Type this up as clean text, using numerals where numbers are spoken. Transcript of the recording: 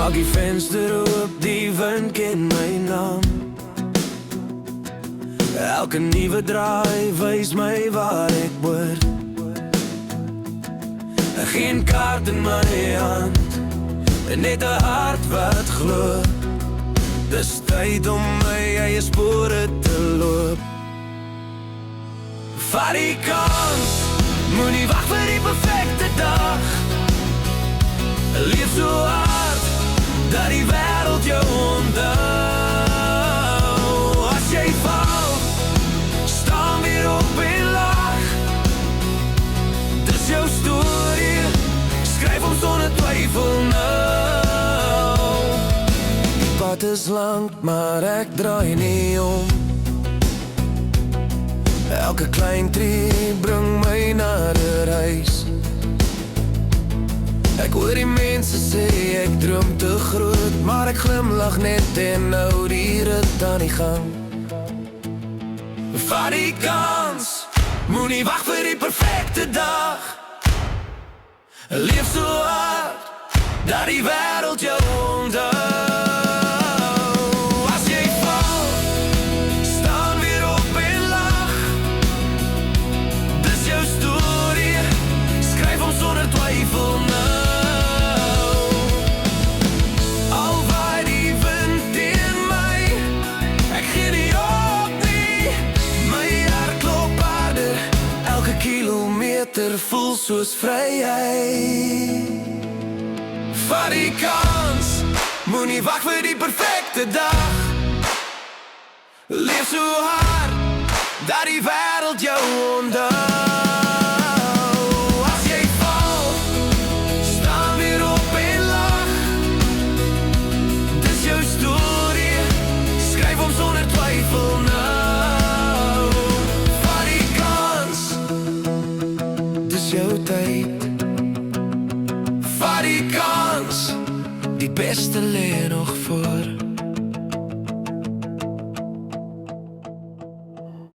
Maak die venster oop, die wind ken my naam. Elke nuwe draai wys my waar ek hoort. Geen kaart in my hand, net 'n hart wat glo. Dis tyd om my eie spore te loop. Vat die kans, moenie wag vir die perfekte dag. Leef so hard, dat die wêreld jou onthou. As jy val, staan weer op en lag. Dis jou storie, skryf hom sonder twyfel nou. Die pad is lang, maar ek draai nie om. Elke klein tree bring my nader huis. Ek hoor die mense sê ek droom te groot, maar ek glimlach net en nou die rit aan die gang. Vat die kans, moenie wag vir die perfekte dag. Leef so hard, dat die wêreld jou onthou. As jy val, staan weer op en lag. Dis jou storie, skryf hom sonder twyfel nou. Voel soos vryheid. Vat die kans, moenie wag vir die perfekte dag. Leef so hard, dat die wêreld jou onthou. As jy val, staan weer op en lag. Dis jou storie, skryf hom sonder twyfel nou. Jou tyd, vat die kans, die beste lê nog voor.